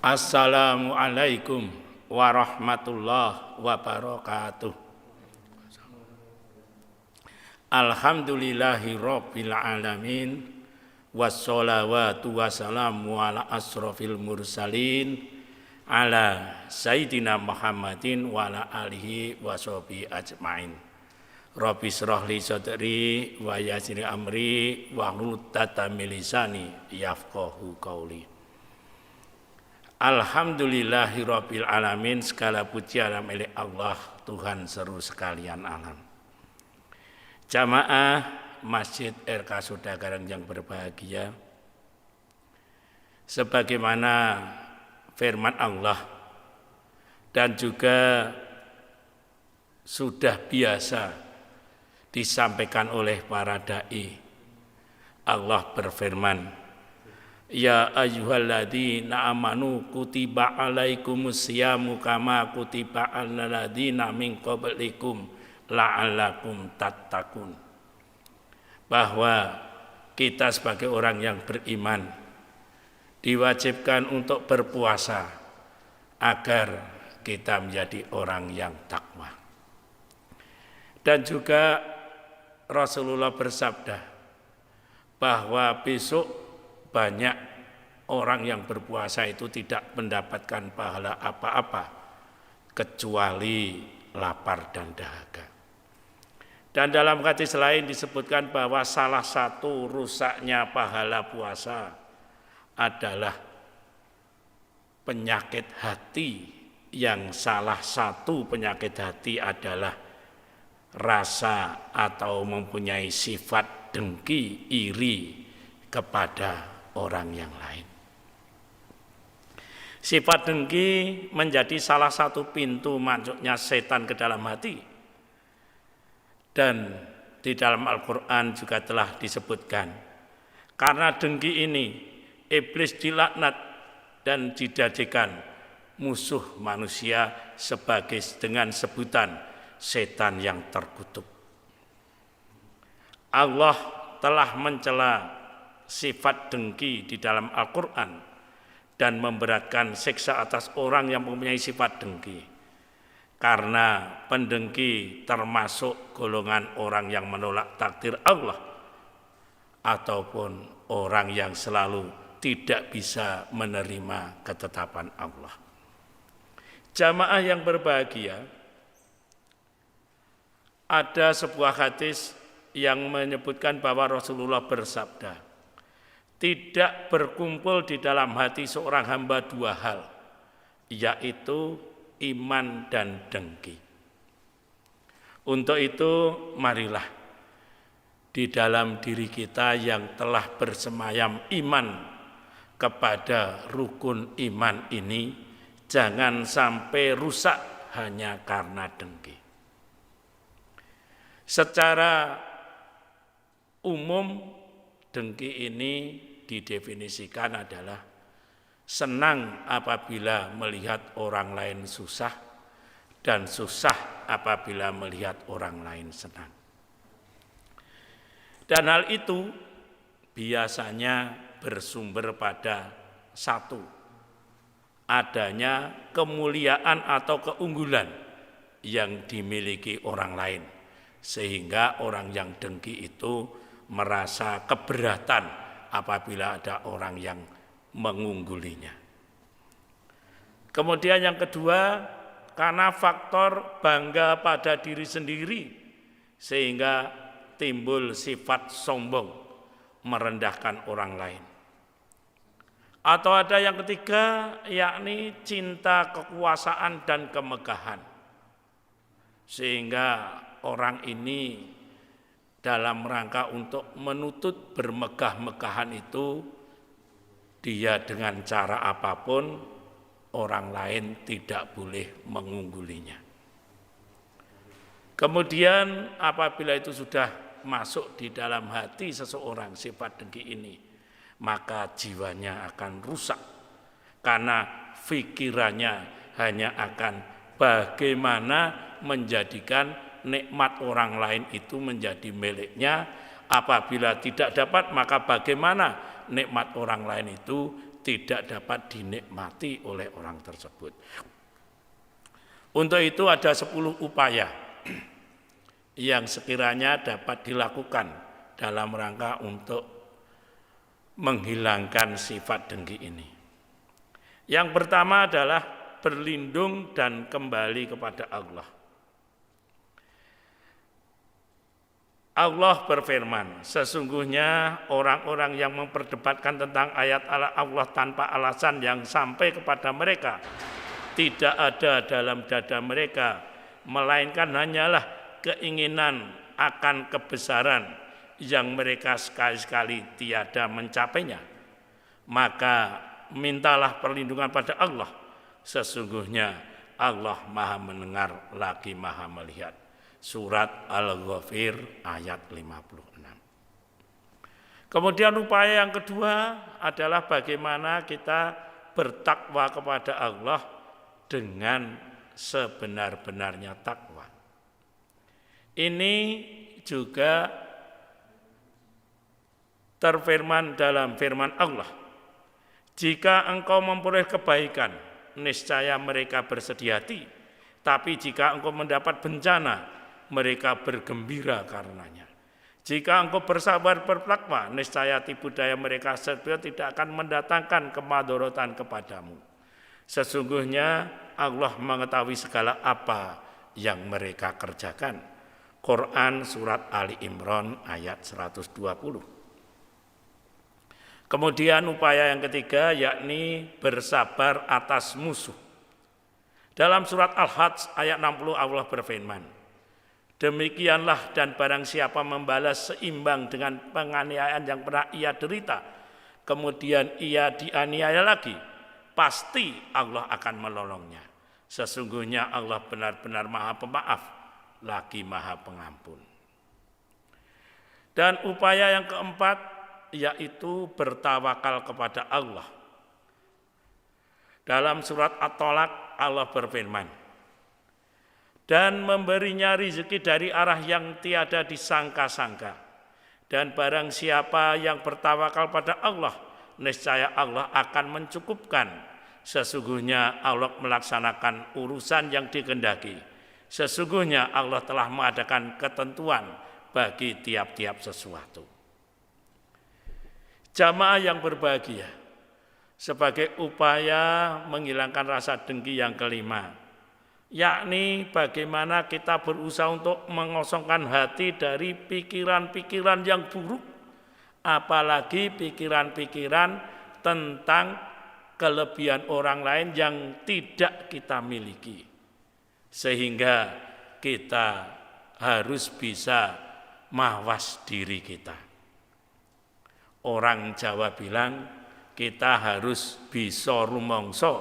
Assalamualaikum warahmatullahi wabarakatuh. Alhamdulillahi rabbil alamin. Wassalawatu wassalamu ala asrofil mursalin ala sayyidina Muhammadin wa ala alihi wa sahbihi ajmain. Rabbi shrah li sadri wa yassir amri wa hlul 'uqdatam min lisani yafqahu qauli. Alhamdulillahirabbil alamin, segala puji adalah milik Allah, Tuhan seru sekalian alam. Jamaah Masjid RK Sudagareng yang berbahagia, sebagaimana firman Allah dan juga sudah biasa disampaikan oleh para dai, Allah berfirman, ya ayyuhalladzina amanu kutiba alaikumus syamu kama kutiba alal ladzina min qablikum la'allakum tattaqun. Bahwa kita sebagai orang yang beriman diwajibkan untuk berpuasa agar kita menjadi orang yang takwa. Dan juga Rasulullah bersabda bahwa besok banyak orang yang berpuasa itu tidak mendapatkan pahala apa-apa kecuali lapar dan dahaga. Dan dalam hadis lain disebutkan bahwa salah satu rusaknya pahala puasa adalah penyakit hati, yang salah satu penyakit hati adalah rasa atau mempunyai sifat dengki, iri kepada orang yang lain. Sifat dengki menjadi salah satu pintu masuknya setan ke dalam hati. Dan di dalam Al-Quran juga telah disebutkan, karena dengki ini iblis dilaknat dan dijadikan musuh manusia sebagai dengan sebutan setan yang terkutuk. Allah telah mencela sifat dengki di dalam Al-Quran dan memberatkan siksa atas orang yang mempunyai sifat dengki, karena pendengki termasuk golongan orang yang menolak takdir Allah ataupun orang yang selalu tidak bisa menerima ketetapan Allah. Jamaah yang berbahagia, ada sebuah hadis yang menyebutkan bahwa Rasulullah bersabda, tidak berkumpul di dalam hati seorang hamba dua hal, yaitu iman dan dengki. Untuk itu marilah di dalam diri kita yang telah bersemayam iman kepada rukun iman ini, jangan sampai rusak hanya karena dengki. Secara umum dengki ini didefinisikan adalah senang apabila melihat orang lain susah dan susah apabila melihat orang lain senang. Dan hal itu biasanya bersumber pada satu, adanya kemuliaan atau keunggulan yang dimiliki orang lain, sehingga orang yang dengki itu merasa keberatan apabila ada orang yang mengunggulinya. Kemudian yang kedua, karena faktor bangga pada diri sendiri, sehingga timbul sifat sombong, merendahkan orang lain. Atau ada yang ketiga, yakni cinta kekuasaan dan kemegahan, sehingga orang ini dalam rangka untuk menuntut bermegah-megahan itu, dia dengan cara apapun orang lain tidak boleh mengunggulinya. Kemudian apabila itu sudah masuk di dalam hati seseorang sifat dengki ini, maka jiwanya akan rusak, karena pikirannya hanya akan bagaimana menjadikan nikmat orang lain itu menjadi miliknya. Apabila tidak dapat, maka bagaimana nikmat orang lain itu tidak dapat dinikmati oleh orang tersebut. Untuk itu ada 10 upaya yang sekiranya dapat dilakukan dalam rangka untuk menghilangkan sifat dengki ini. Yang pertama adalah berlindung dan kembali kepada Allah. Allah berfirman, sesungguhnya orang-orang yang memperdebatkan tentang ayat Allah tanpa alasan yang sampai kepada mereka tidak ada dalam dada mereka, melainkan hanyalah keinginan akan kebesaran yang mereka sekali-sekali tiada mencapainya. Maka mintalah perlindungan pada Allah, sesungguhnya Allah Maha mendengar lagi Maha melihat. Surat Al-Ghafir ayat 56. Kemudian upaya yang kedua adalah bagaimana kita bertakwa kepada Allah dengan sebenar-benarnya takwa. Ini juga terfirman dalam firman Allah, jika engkau memperoleh kebaikan, niscaya mereka bersedih hati, tapi jika engkau mendapat bencana, mereka bergembira karenanya. Jika engkau bersabar bertakwa, niscaya tipu daya mereka tidak akan mendatangkan kemadharatan kepadamu. Sesungguhnya Allah mengetahui segala apa yang mereka kerjakan. Quran surat Ali Imran ayat 120. Kemudian upaya yang ketiga yakni bersabar atas musuh. Dalam surat Al-Hajj ayat 60 Allah berfirman, demikianlah dan barang siapa membalas seimbang dengan penganiayaan yang pernah ia derita, kemudian ia dianiaya lagi, pasti Allah akan menolongnya. Sesungguhnya Allah benar-benar Maha Pemaaf, lagi Maha Pengampun. Dan upaya yang keempat yaitu bertawakal kepada Allah. Dalam surat At-Tolak Allah berfirman, dan memberinya rezeki dari arah yang tiada disangka-sangka. Dan barang siapa yang bertawakal pada Allah, niscaya Allah akan mencukupkan. Sesungguhnya Allah melaksanakan urusan yang dikehendaki. Sesungguhnya Allah telah mengadakan ketentuan bagi tiap-tiap sesuatu. Jamaah yang berbahagia, sebagai upaya menghilangkan rasa dengki yang kelima, yakni bagaimana kita berusaha untuk mengosongkan hati dari pikiran-pikiran yang buruk, apalagi pikiran-pikiran tentang kelebihan orang lain yang tidak kita miliki. Sehingga kita harus bisa mawas diri kita. Orang Jawa bilang kita harus bisa rumangsa,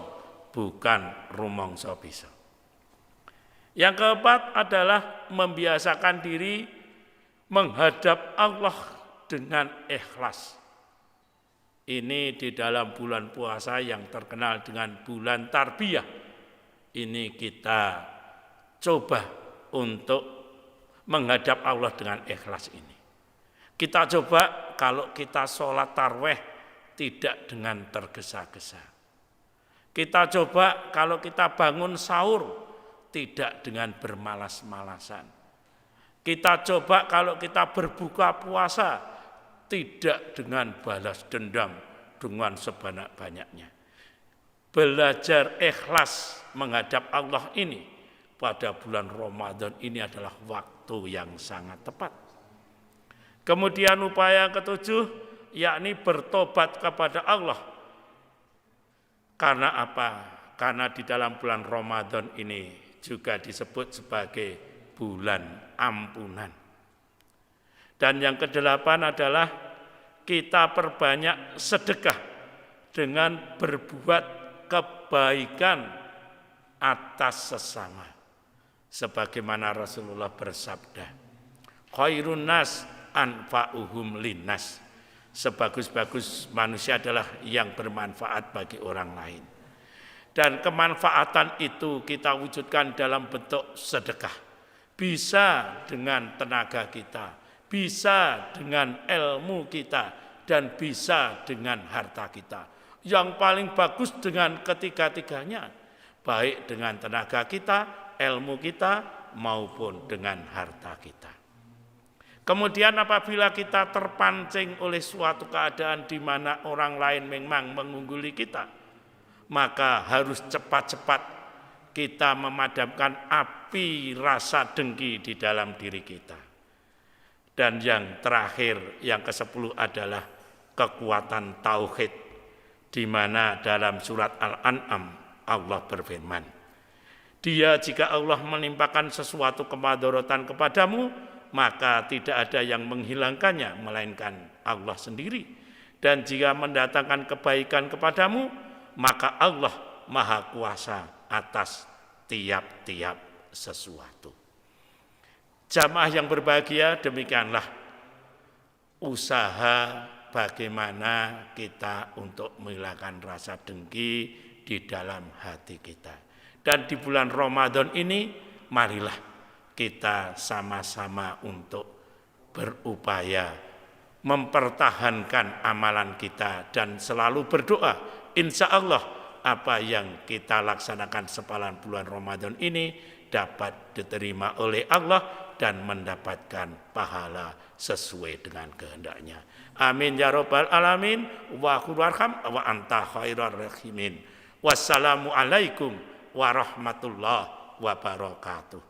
bukan rumangsa bisa. Yang keempat adalah membiasakan diri menghadap Allah dengan ikhlas. Ini di dalam bulan puasa yang terkenal dengan bulan tarbiyah. Ini kita coba untuk menghadap Allah dengan ikhlas ini. Kita coba kalau kita sholat tarawih tidak dengan tergesa-gesa. Kita coba kalau kita bangun sahur tidak dengan bermalas-malasan. Kita coba kalau kita berbuka puasa tidak dengan balas dendam dengan sebanyak-banyaknya. Belajar ikhlas menghadap Allah ini pada bulan Ramadan ini adalah waktu yang sangat tepat. Kemudian upaya ketujuh yakni bertobat kepada Allah. Karena apa? Karena di dalam bulan Ramadan ini juga disebut sebagai bulan ampunan. Dan yang kedelapan adalah kita perbanyak sedekah dengan berbuat kebaikan atas sesama. Sebagaimana Rasulullah bersabda, khairun nas anfa'uhum linnas. Sebagus-bagus manusia adalah yang bermanfaat bagi orang lain. Dan kemanfaatan itu kita wujudkan dalam bentuk sedekah. Bisa dengan tenaga kita, bisa dengan ilmu kita, dan bisa dengan harta kita. yang paling bagus dengan ketiga-tiganya, baik dengan tenaga kita, ilmu kita, maupun dengan harta kita. Kemudian apabila kita terpancing oleh suatu keadaan di mana orang lain memang mengungguli kita, maka harus cepat-cepat kita memadamkan api rasa dengki di dalam diri kita. Dan yang terakhir, yang ke-10 adalah kekuatan tauhid, di mana dalam surat Al-An'am Allah berfirman, Dia jika Allah menimpakan sesuatu kemadharatan kepadamu, maka tidak ada yang menghilangkannya melainkan Allah sendiri. Dan jika mendatangkan kebaikan kepadamu, maka Allah Maha Kuasa atas tiap-tiap sesuatu. Jamaah yang berbahagia, demikianlah usaha bagaimana kita untuk menghilangkan rasa dengki di dalam hati kita. Dan di bulan Ramadan ini, marilah kita sama-sama untuk berupaya mempertahankan amalan kita dan selalu berdoa. Insya Allah apa yang kita laksanakan sepalan bulan Ramadan ini dapat diterima oleh Allah dan mendapatkan pahala sesuai dengan kehendaknya. Amin ya rabbal alamin. Wa khurwarham wa anta khairar rahimin. Wassalamu alaikum warahmatullahi wabarakatuh.